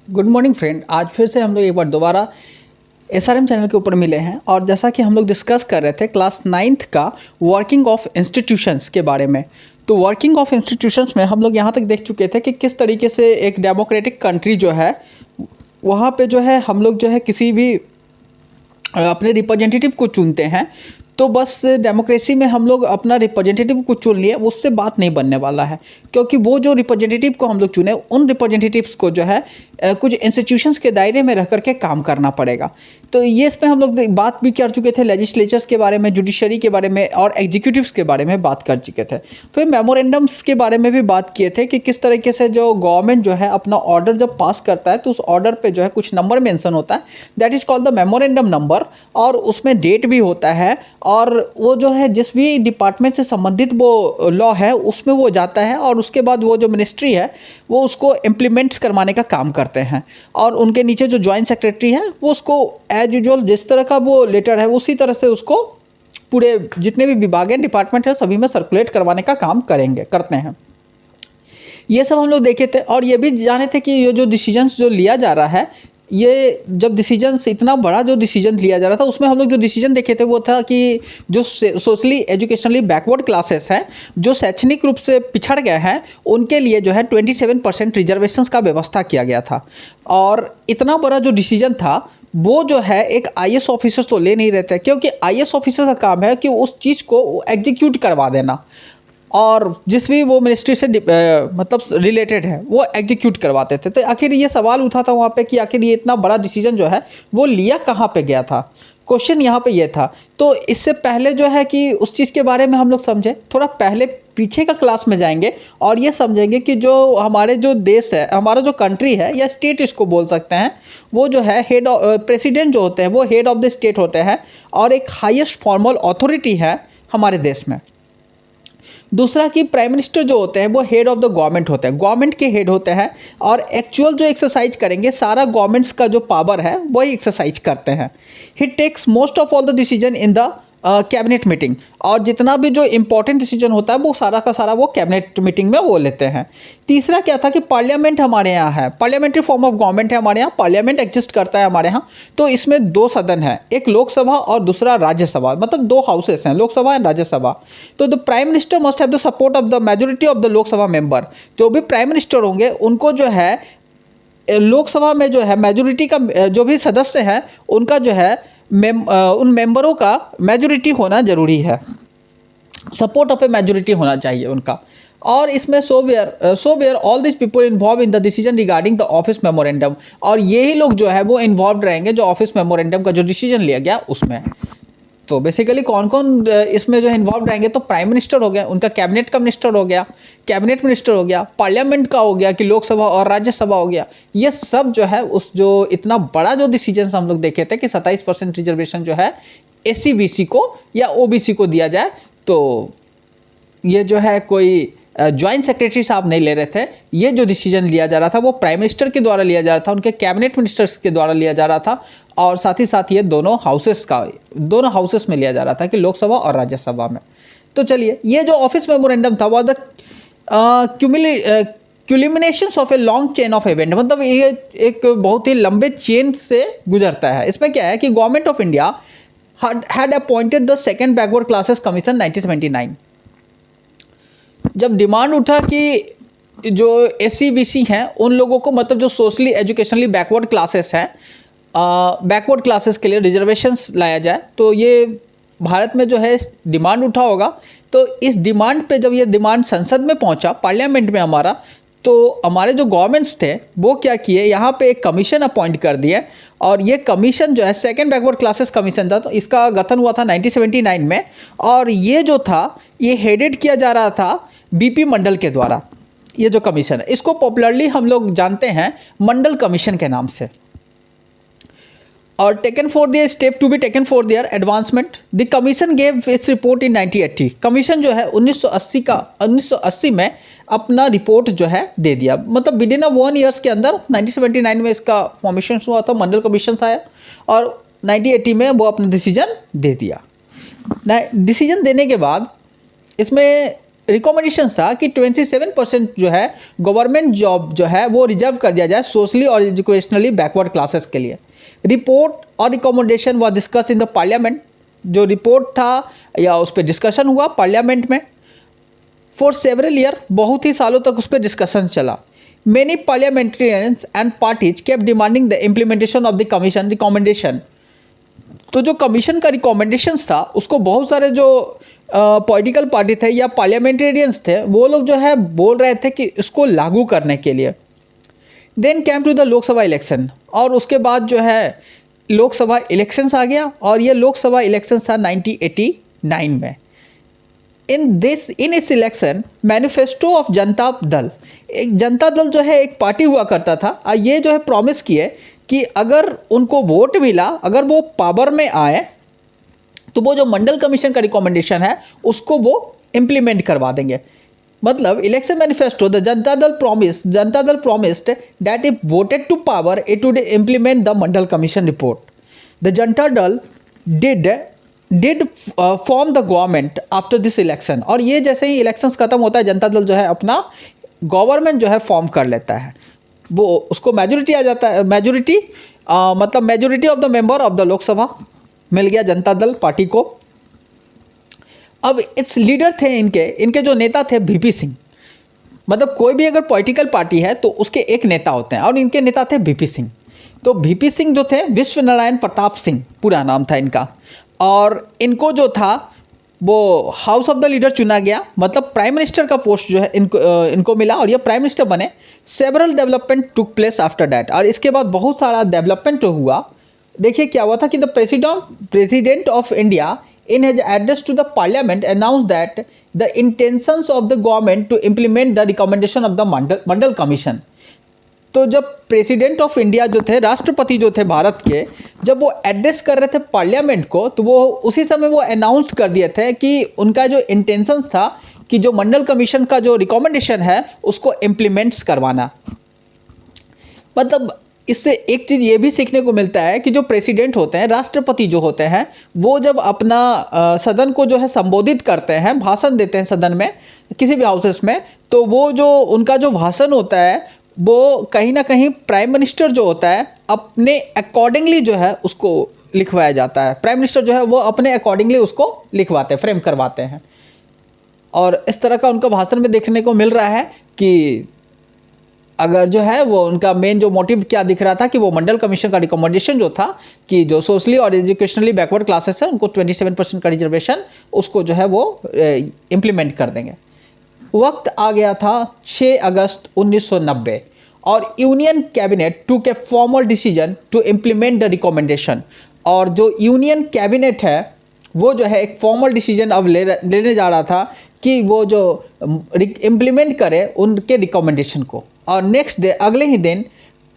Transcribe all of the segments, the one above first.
Good morning friend. आज फिर से हम लोग एक बार दोबारा एसआरएम चैनल के ऊपर मिले हैं और जैसा कि हम लोग डिस्कस कर रहे थे क्लास 9th का वर्किंग ऑफ इंस्टीट्यूशंस के बारे में। तो वर्किंग ऑफ इंस्टीट्यूशंस में हम लोग यहाँ तक देख चुके थे कि किस तरीके से एक डेमोक्रेटिक कंट्री जो है वहाँ पे जो है हम लोग जो है किसी भी अपने रिप्रेजेंटेटिव को चुनते हैं। तो बस डेमोक्रेसी में हम लोग अपना रिप्रेजेंटेटिव को चुन लिए, उससे बात नहीं बनने वाला है, क्योंकि वो जो रिप्रेजेंटेटिव को हम लोग चुने उन रिप्रेजेंटेटिव्स को जो है कुछ इंस्टीट्यूशंस के दायरे में रह करके काम करना पड़ेगा। तो ये इसमें हम लोग बात भी कर चुके थे, लेजिस्लेचर्स के बारे में, जुडिशरी के बारे में और एग्जीक्यूटिव्स के बारे में बात कर चुके थे। फिर मेमोरेंडम्स के बारे में भी बात किए थे कि किस तरीके से जो गवर्नमेंट जो है अपना ऑर्डर जब पास करता है तो उस ऑर्डर पे जो है कुछ नंबर मेंशन होता है, that is called the memorandum number, और उसमें डेट भी होता है और वो जो है जिस भी डिपार्टमेंट से संबंधित वो लॉ है उसमें वो जाता है और उसके बाद वो जो मिनिस्ट्री है वो उसको इम्प्लीमेंट्स करवाने का काम करते हैं और उनके नीचे जो जॉइंट सेक्रेटरी है वो उसको एज यूजुअल जिस तरह का वो लेटर है उसी तरह से उसको पूरे जितने भी विभाग हैं, डिपार्टमेंट है, सभी में सर्कुलेट करवाने का काम करते हैं। ये सब हम लोग देखे थे और ये भी जाने थे कि ये जो डिसीजंस जो लिया जा रहा है, ये जब डिसीजंस इतना बड़ा जो डिसीजन लिया जा रहा था उसमें हम लोग जो डिसीजन देखे थे वो था कि जो सोशली एजुकेशनली बैकवर्ड क्लासेस हैं, जो शैक्षणिक रूप से पिछड़ गए हैं, उनके लिए जो है 27% रिजर्वेशंस का व्यवस्था किया गया था। और इतना बड़ा जो डिसीजन था वो जो है एक आईएएस ऑफिसर तो ले नहीं रहते, क्योंकि आईएएस ऑफिसर का काम है कि उस चीज़ को एग्जीक्यूट करवा देना और जिस भी वो मिनिस्ट्री से मतलब रिलेटेड है वो एग्जीक्यूट करवाते थे। तो आखिर ये सवाल उठा था वहाँ पे कि आखिर ये इतना बड़ा डिसीजन जो है वो लिया कहाँ पे गया था, क्वेश्चन यहाँ पे ये था। तो इससे पहले जो है कि उस चीज़ के बारे में हम लोग समझे, थोड़ा पहले पीछे का क्लास में जाएंगे और ये समझेंगे कि जो हमारे जो देश है, हमारा जो कंट्री है या स्टेट इसको बोल सकते हैं, वो जो है हेड प्रेसिडेंट जो होते हैं वो हेड ऑफ द स्टेट होते हैं और एक हाईएस्ट फॉर्मल अथॉरिटी है हमारे देश में। दूसरा कि प्राइम मिनिस्टर जो होते हैं वो हेड ऑफ द गवर्नमेंट होते हैं, गवर्नमेंट के हेड होते हैं और एक्चुअल जो एक्सरसाइज करेंगे सारा गवर्नमेंट्स का जो पावर है वही एक्सरसाइज करते हैं। He takes most of all the decision in the cabinet meeting, और जितना भी जो इंपॉर्टेंट डिसीजन होता है वो सारा का सारा वो कैबिनेट मीटिंग में वो लेते हैं। तीसरा क्या था कि पार्लियामेंट हमारे यहाँ है, पार्लियामेंट्री फॉर्म ऑफ गवर्नमेंट है हमारे यहाँ, पार्लियामेंट एग्जिस्ट करता है हमारे यहाँ। तो इसमें दो सदन है, एक लोकसभा और दूसरा राज्यसभा, मतलब दो हाउसेस हैं, लोकसभा एंड राज्यसभा। तो the prime minister must have the support of the majority of the Lok Sabha member. जो भी प्राइम मिनिस्टर होंगे उनको जो है लोकसभा में जो है मेजोरिटी का जो भी सदस्य हैं उनका जो है उन मेंबरों का मेजोरिटी होना जरूरी है, सपोर्ट ऑफ ए मेजोरिटी होना चाहिए उनका। और इसमें so where all this people involve in the decision regarding the office memorandum, और यही लोग जो है वो इन्वॉल्व रहेंगे जो ऑफिस मेमोरेंडम का जो डिसीजन लिया गया उसमें। तो बेसिकली कौन कौन इसमें जो इन्वॉल्व रहेंगे, तो प्राइम मिनिस्टर हो गया, उनका कैबिनेट का मिनिस्टर हो गया, कैबिनेट मिनिस्टर हो गया, पार्लियामेंट का हो गया कि लोकसभा और राज्यसभा हो गया। ये सब जो है उस जो इतना बड़ा जो डिसीजन हम लोग देखे थे कि 27% रिजर्वेशन जो है एससी बीसी को या ओबीसी को दिया जाए, तो ये जो है कोई ज्वाइंट सेक्रेटरी साहब नहीं ले रहे थे। ये जो डिसीजन लिया जा रहा था वो प्राइम मिनिस्टर के द्वारा लिया जा रहा था, उनके कैबिनेट मिनिस्टर्स के द्वारा लिया जा रहा था और साथ ही साथ ये दोनों हाउसेस में लिया जा रहा था कि लोकसभा और राज्यसभा में। तो चलिए, ये जो ऑफिस मेमोरेंडम था वो the culminations of a long chain of event, मतलब ये एक बहुत ही लंबे चेन से गुजरता है। इसमें क्या है कि government of India had appointed the second backward classes commission 1979। जब डिमांड उठा कि जो एससी बीसी हैं उन लोगों को, मतलब जो सोशली एजुकेशनली बैकवर्ड क्लासेस हैं, बैकवर्ड क्लासेस के लिए रिजर्वेशंस लाया जाए, तो ये भारत में जो है डिमांड उठा होगा। तो इस डिमांड पे जब ये डिमांड संसद में पहुंचा, पार्लियामेंट में हमारा, तो हमारे जो गवर्नमेंट्स थे वो क्या किए, यहाँ पे एक कमीशन अपॉइंट कर दिए और ये कमीशन जो है सेकंड बैकवर्ड क्लासेस कमीशन था। तो इसका गठन हुआ था 1979 में और ये जो था ये हेडेड किया जा रहा था बीपी मंडल के द्वारा। ये जो कमीशन है इसको पॉपुलरली हम लोग जानते हैं मंडल कमीशन के नाम से। और taken for their step to be taken for their advancement, the commission gave its report in 1980। Commission जो है 1980 में अपना रिपोर्ट जो है दे दिया, मतलब विद इन 1 ईयर्स के अंदर 1979 में इसका फॉर्मेशन हुआ था, मंडल कमीशन आया और 1980 में वो अपना डिसीजन दे दिया। डिसीजन देने के बाद इसमें रिकमेंडेशंस था कि 27% जो है गवर्नमेंट जॉब जो है वो रिजर्व कर दिया जाए सोशली और एजुकेशनली बैकवर्ड क्लासेस के लिए। रिपोर्ट और रिकमेंडेशन व डिस्कस इन द पार्लियामेंट, जो रिपोर्ट था या उस पर डिस्कशन हुआ पार्लियामेंट में फॉर सेवरल ईयर, बहुत ही सालों तक उस पर डिस्कशन चला। Many parliamentarians and parties kept demanding the implementation of the commission recommendation. तो जो कमीशन का रिकमेंडेशंस था उसको बहुत सारे जो पॉलिटिकल पार्टी थे या पार्लियामेंटेरियंस थे वो लोग जो है बोल रहे थे कि इसको लागू करने के लिए। Then came to the Lok Sabha election, और उसके बाद जो है लोकसभा इलेक्शंस आ गया, और ये लोकसभा इलेक्शंस था 1989 में। इन इस election manifesto of Janata Dal, एक जनता दल जो है एक पार्टी हुआ करता था, और ये जो है प्रॉमिस किए कि अगर उनको वोट मिला, अगर वो पावर में आए, तो वो जो मंडल कमीशन का रिकमेंडेशन है उसको वो इम्प्लीमेंट करवा देंगे। मतलब election manifesto the Janata Dal promised that if voted to power it would implement the Mandal commission report. The Janata Dal did form the government after this election, और ये जैसे ही इलेक्शंस खत्म होता है जनता दल जो है अपना गवर्नमेंट जो है फॉर्म कर लेता है। वो उसको मेजोरिटी आ जाता है, मतलब majority of the member of the Lok Sabha मिल गया जनता दल पार्टी को। अब इट्स लीडर थे इनके जो नेता थे वीपी सिंह। मतलब कोई भी अगर पॉलिटिकल पार्टी है तो उसके एक नेता होते हैं, और इनके नेता थे वीपी सिंह। तो वीपी सिंह जो थे विश्व नारायण प्रताप सिंह पूरा नाम था इनका, और इनको जो था वो हाउस ऑफ द लीडर चुना गया, मतलब प्राइम मिनिस्टर का पोस्ट जो है इनको मिला, और ये प्राइम मिनिस्टर बने। Several development took place after that, और इसके बाद बहुत सारा डेवलपमेंट हुआ। देखिए क्या हुआ था कि the president of India in his address to the parliament announced that the intentions of the government to implement the recommendation of the Mandal commission. तो जब प्रेसिडेंट ऑफ इंडिया जो थे, राष्ट्रपति जो थे भारत के, जब वो एड्रेस कर रहे थे पार्लियामेंट को, तो वो उसी समय वो अनाउंस कर दिए थे कि उनका जो इंटेंशंस था कि जो मंडल कमीशन का जो रिकमेंडेशन है उसको इम्प्लीमेंट्स करवाना। मतलब इससे एक चीज़ ये भी सीखने को मिलता है कि जो प्रेसिडेंट होते हैं, राष्ट्रपति जो होते हैं, वो जब अपना सदन को जो है संबोधित करते हैं, भाषण देते हैं सदन में किसी भी हाउसेस में, तो वो जो उनका जो भाषण होता है वो कहीं ना कहीं प्राइम मिनिस्टर जो होता है अपने अकॉर्डिंगली जो है उसको लिखवाया जाता है। प्राइम मिनिस्टर जो है वो अपने अकॉर्डिंगली उसको लिखवाते हैं, फ्रेम करवाते हैं। और इस तरह का उनका भाषण में देखने को मिल रहा है कि अगर जो है वो उनका मेन जो मोटिव क्या दिख रहा था कि वो मंडल कमीशन का रिकमेंडेशन जो था कि जो सोशली और एजुकेशनली बैकवर्ड क्लासेस है उनको 27% का रिजर्वेशन, उसको जो है वो इम्प्लीमेंट कर देंगे। वक्त आ गया था 6 अगस्त 1990, और union cabinet took a formal decision to implement the recommendation. और जो यूनियन कैबिनेट है वो जो है एक फॉर्मल डिसीजन अब लेने जा रहा था कि वो जो इम्प्लीमेंट करे उनके रिकमेंडेशन को। और नेक्स्ट डे, अगले ही दिन,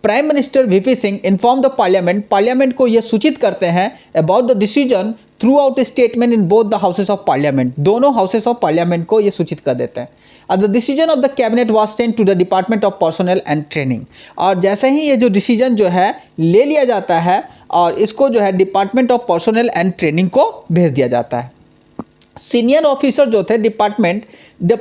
prime minister VP Singh inform the parliament को ये सूचित करते हैं about the decision through out statement in both the houses of parliament. दोनों हाउसेस ऑफ पार्लियामेंट को ये सूचित कर देते हैं। The decision of the cabinet was sent to the department of personnel and training. और जैसे ही ये जो डिसीजन जो है ले लिया जाता है और इसको जो है department of personnel and training को भेज दिया जाता है। सीनियर ऑफिसर जो थे department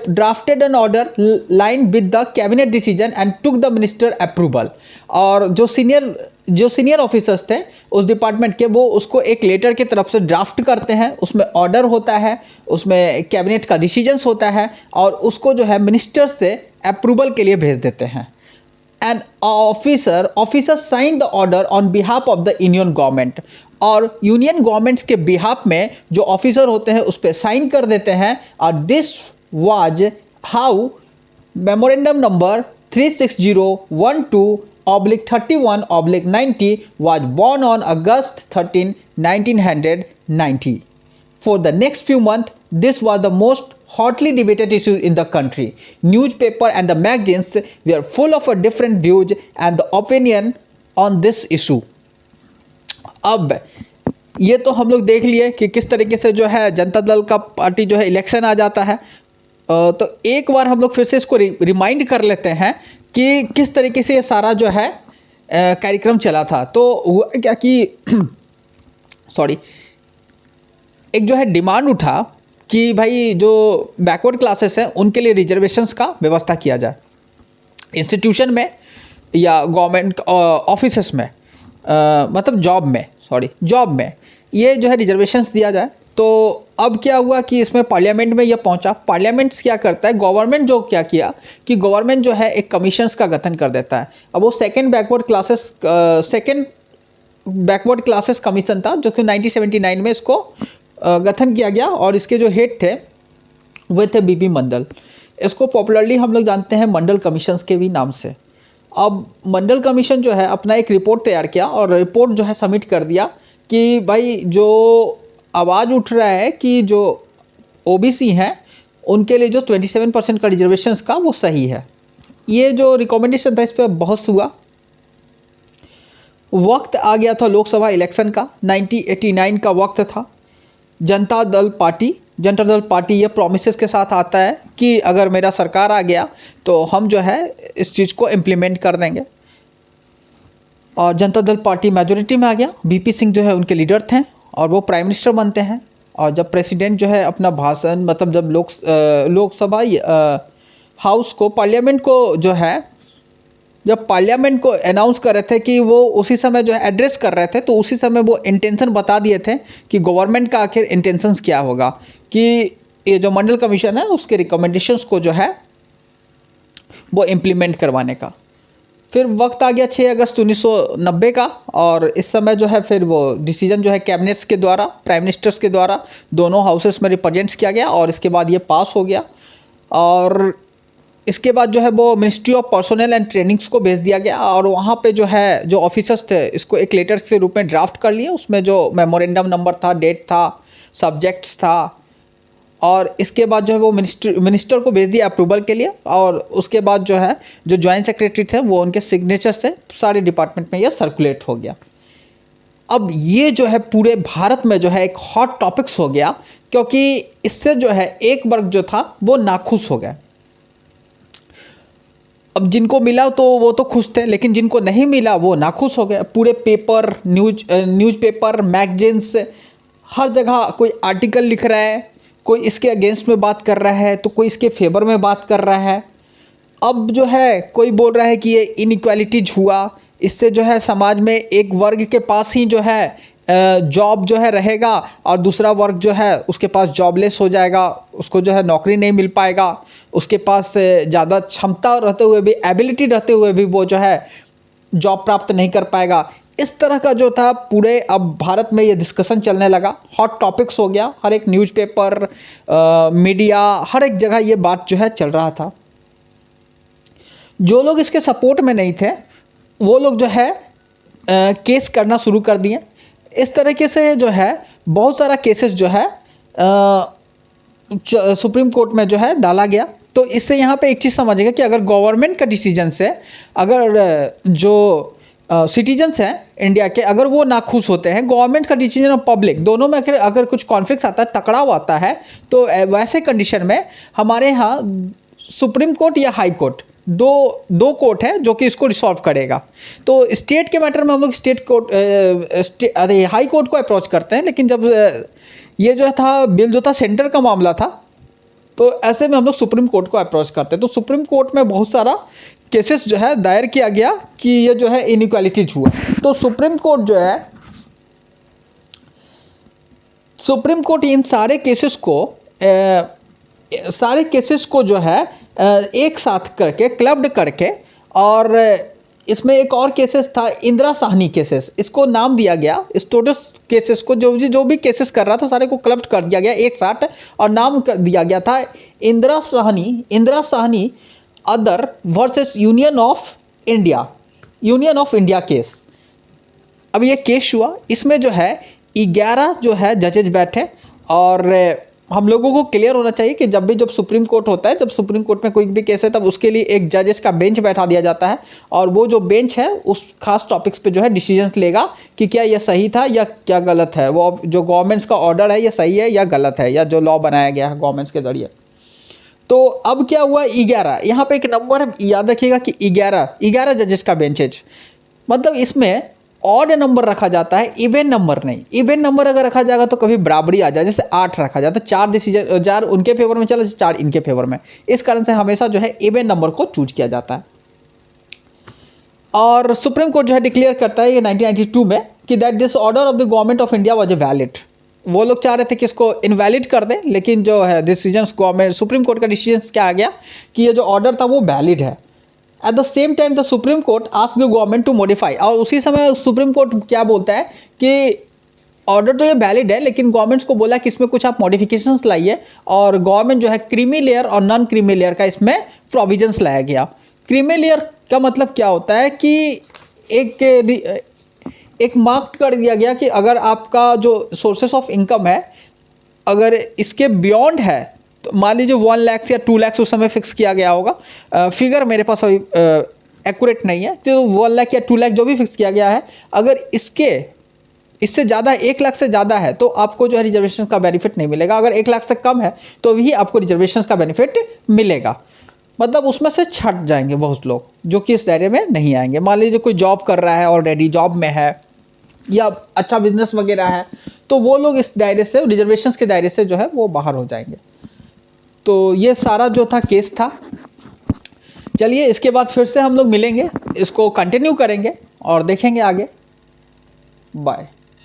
drafted an order line with the cabinet decision and took the minister approval. और जो सीनियर ऑफिसर्स थे उस डिपार्टमेंट के, वो उसको एक लेटर की तरफ से ड्राफ्ट करते हैं, उसमें ऑर्डर होता है, उसमें कैबिनेट का डिसीजंस होता है, और उसको जो है मिनिस्टर से अप्रूवल के लिए भेज देते हैं। An officer sign the order on behalf of the union government. और यूनियन गवर्नमेंट्स के बिहाफ में जो ऑफिसर होते हैं उस पर साइन कर देते हैं। और this was how memorandum number 36012/31/90 was born on August 13, 1990. For the next few months, this was the most hotly debated issue in the country. Newspaper and the magazines were full of different views and the opinion on this issue. अब ये तो हम लोग देख लिए कि किस तरीके से जो है जनता दल का पार्टी जो है इलेक्शन आ जाता है। तो एक बार हम लोग फिर से इसको रिमाइंड कर लेते हैं कि किस तरीके से ये सारा जो है कार्यक्रम चला था। तो हुआ क्या कि एक जो है डिमांड उठा कि भाई जो बैकवर्ड क्लासेस हैं उनके लिए रिजर्वेशंस का व्यवस्था किया जाए इंस्टीट्यूशन में या गवर्नमेंट ऑफिसेस में, मतलब जॉब में ये जो है रिजर्वेशंस दिया जाए। तो अब क्या हुआ कि इसमें पार्लियामेंट में ये पहुंचा। पार्लियामेंट क्या करता है, गवर्नमेंट जो क्या किया कि गवर्नमेंट जो है एक कमीशंस का गठन कर देता है। अब वो सेकंड बैकवर्ड क्लासेस कमीशन था जो कि 1979 में इसको गठन किया गया और इसके जो हेड थे वे थे बीपी मंडल। इसको पॉपुलरली हम लोग जानते हैं मंडल कमीशंस के भी नाम से। अब मंडल कमीशन जो है अपना एक रिपोर्ट तैयार किया और रिपोर्ट जो है सबमिट कर दिया कि भाई जो आवाज़ उठ रहा है कि जो ओबीसी हैं उनके लिए जो 27% का रिजर्वेशंस का वो सही है। ये जो रिकमेंडेशन था इस पर बहस हुआ। वक्त आ गया था लोकसभा इलेक्शन का, 1989 का वक्त था। जनता दल पार्टी ये प्रोमिसेस के साथ आता है कि अगर मेरा सरकार आ गया तो हम जो है इस चीज़ को इम्प्लीमेंट कर देंगे। और जनता दल पार्टी मेजोरिटी में आ गया। बीपी सिंह जो है उनके लीडर थे और वो प्राइम मिनिस्टर बनते हैं। और जब प्रेसिडेंट जो है अपना भाषण, मतलब जब लोकसभा हाउस को, पार्लियामेंट को जो है, जब पार्लियामेंट को अनाउंस कर रहे थे कि वो उसी समय जो है एड्रेस कर रहे थे, तो उसी समय वो इंटेंशन बता दिए थे कि गवर्नमेंट का आखिर इंटेंशंस क्या होगा, कि ये जो मंडल कमीशन है उसके रिकमेंडेशंस को जो है वो इम्प्लीमेंट करवाने का। फिर वक्त आ गया 6 अगस्त 1990 का और इस समय जो है फिर वो डिसीजन जो है कैबिनेट्स के द्वारा, प्राइम मिनिस्टर्स के द्वारा दोनों हाउसेस में रिप्रेजेंट किया गया और इसके बाद ये पास हो गया। और इसके बाद जो है वो ministry of personnel and trainings को भेज दिया गया और वहाँ पे जो है जो ऑफिसर्स थे इसको एक लेटर के रूप में ड्राफ्ट कर लिए। उसमें जो मेमोरेंडम नंबर था, डेट था, सब्जेक्ट्स था और इसके बाद जो है वो मिनिस्टर को भेज दिया अप्रूवल के लिए। और उसके बाद जो है जो जॉइंट सेक्रेटरी थे वो उनके सिग्नेचर से सारे डिपार्टमेंट में ये सर्कुलेट हो गया। अब ये जो है पूरे भारत में जो है एक हॉट टॉपिक्स हो गया, क्योंकि इससे जो है एक वर्ग जो था वो नाखुश हो गया। अब जिनको मिला तो वो तो खुश थे, लेकिन जिनको नहीं मिला वो नाखुश हो गए। पूरे पेपर, न्यूज़पेपर, मैगजीन्स, हर जगह कोई आर्टिकल लिख रहा है, कोई इसके अगेंस्ट में बात कर रहा है तो कोई इसके फेवर में बात कर रहा है। अब जो है कोई बोल रहा है कि ये इनइक्वालिटीज हुआ, इससे जो है समाज में एक वर्ग के पास ही जो है जॉब जो है रहेगा और दूसरा वर्ग जो है उसके पास जॉबलेस हो जाएगा, उसको जो है नौकरी नहीं मिल पाएगा, उसके पास ज़्यादा क्षमता रहते हुए भी, एबिलिटी रहते हुए भी वो जो है जॉब प्राप्त नहीं कर पाएगा। इस तरह का जो था पूरे अब भारत में ये डिस्कशन चलने लगा, हॉट टॉपिक्स हो गया। हर एक न्यूज़पेपर, मीडिया, हर एक जगह ये बात जो है चल रहा था। जो लोग इसके सपोर्ट में नहीं थे वो लोग जो है केस करना शुरू कर दिए। इस तरीके से जो है बहुत सारा केसेस जो है सुप्रीम कोर्ट में जो है डाला गया। तो इससे यहाँ पे एक चीज़ समझिएगा कि अगर गवर्नमेंट का डिसीजन से अगर जो सिटीजन्स हैं इंडिया के, अगर वो नाखुश होते हैं, गवर्नमेंट का डिसीजन और पब्लिक दोनों में अगर कुछ कॉन्फ्लिक्ट आता है, टकराव आता है, तो वैसे कंडीशन में हमारे यहाँ सुप्रीम कोर्ट या हाई कोर्ट, दो कोर्ट है जो कि इसको रिसॉल्व करेगा। तो स्टेट के मैटर में हम लोग स्टेट कोर्ट, हाई कोर्ट को अप्रोच करते हैं। लेकिन जब ये जो था बिल जो था सेंटर का मामला था, तो ऐसे में हम लोग सुप्रीम कोर्ट को अप्रोच करते हैं। तो सुप्रीम कोर्ट में बहुत सारा केसेस जो है दायर किया गया कि ये जो है इनइक्वालिटीज हुआ। तो सुप्रीम कोर्ट इन सारे केसेस को जो है एक साथ करके, क्लब्ड करके, और इसमें एक और केसेस था इंदिरा साहनी केसेस, इसको नाम दिया गया। इस टोटल केसेस को जो भी केसेस कर रहा था सारे को क्लब्ड कर दिया गया एक साथ और नाम कर दिया गया था Indira Sahni other versus union of India case. अब ये केस हुआ, इसमें जो है 11 जो है जजेज बैठे। और हम लोगों को क्लियर होना चाहिए कि जब सुप्रीम कोर्ट होता है, जब सुप्रीम कोर्ट में कोई भी केस है, तब उसके लिए एक जजेस का बेंच बैठा दिया जाता है और वो जो बेंच है उस खास टॉपिक्स पे जो है डिसीजंस लेगा कि क्या ये सही था या क्या गलत है, वो जो गवर्नमेंट्स का ऑर्डर है ये सही है या गलत है, या जो लॉ बनाया गया है गवर्नमेंट्स के जरिए। तो अब क्या हुआ, 11, यहाँ पे एक नंबर याद रखिएगा कि 11 जजेस का बेंचेज, मतलब इसमें ऑड नंबर रखा जाता है, इवन नंबर नहीं। इवन नंबर अगर रखा जाएगा तो कभी बराबरी आ जाए, जैसे 8 रखा जाता है, 4 डिसीजन, 4 उनके फेवर में चला, 4 इनके फेवर में। इस कारण से हमेशा जो है इवन नंबर को चूज किया जाता है। और सुप्रीम कोर्ट जो है डिक्लेयर करता है ये 1992 में कि that this order of the government of India was valid. वो लोग चाह रहे थे कि इसको इनवैलिड कर दें, लेकिन जो है डिसीजन गवर्नमेंट सुप्रीम कोर्ट का डिसीजन क्या आ गया कि ये जो ऑर्डर था वो वैलिड है। At the same time the supreme court asked the government to modify, और उसी समय सुप्रीम कोर्ट क्या बोलता है कि ऑर्डर तो ये वैलिड है, लेकिन गवर्नमेंट्स को बोला कि इसमें कुछ आप मॉडिफिकेशंस लाइए, और गवर्नमेंट जो है क्रीमी लेयर और नॉन क्रीमी लेयर का इसमें प्रोविजंस लाया गया। क्रीमी लेयर का मतलब क्या होता है कि एक मार्क कर दिया गया कि अगर आपका जो सोर्सेस ऑफ इनकम है अगर इसके बियॉन्ड है, तो मान लीजिए 1 लाख या 2 लाख उस समय फिक्स किया गया होगा, फिगर मेरे पास अभी एक्यूरेट नहीं है, तो 1 लाख या 2 लाख जो भी फिक्स किया गया है, अगर इससे ज़्यादा 1 लाख से ज़्यादा है तो आपको जो है रिजर्वेशन का बेनिफिट नहीं मिलेगा। अगर 1 लाख से कम है तो भी आपको रिजर्वेशन का बेनिफिट मिलेगा। मतलब उसमें से छट जाएंगे बहुत लोग जो कि इस दायरे में नहीं आएंगे। मान लीजिए कोई जॉब कर रहा है, ऑलरेडी जॉब में है, या अच्छा बिजनेस वगैरह है, तो वो लोग इस दायरे से, रिजर्वेशंस के दायरे से जो है वो बाहर हो जाएंगे। तो ये सारा जो था केस था। चलिए इसके बाद फिर से हम लोग मिलेंगे, इसको कंटिन्यू करेंगे और देखेंगे आगे। बाय।